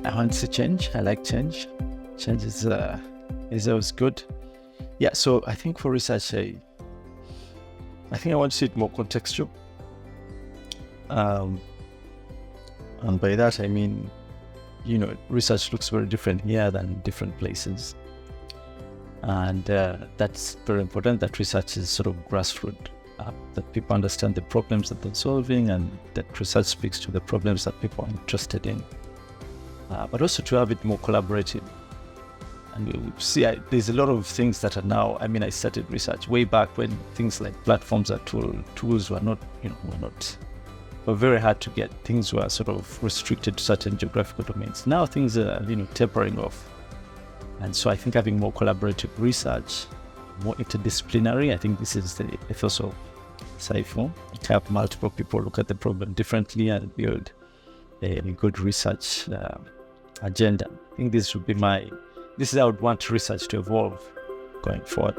I want to change. I like change. Change is always good. Yeah, so I think for research, I think I want to see it more contextual. And by that, I mean, research looks very different here than different places. And that's very important, that research is sort of grassroots, that people understand the problems that they're solving, and that research speaks to the problems that people are interested in. But also to have it more collaborative. And we see there's a lot of things that are now, I started research way back when things like platforms and tools were not, were very hard to get. Things were sort of restricted to certain geographical domains. Now things are, tapering off. And so I think having more collaborative research, more interdisciplinary, I think this is the ethos of Sci Foo. Have multiple people look at the problem differently and build a good research agenda. I think this is how I would want research to evolve going forward.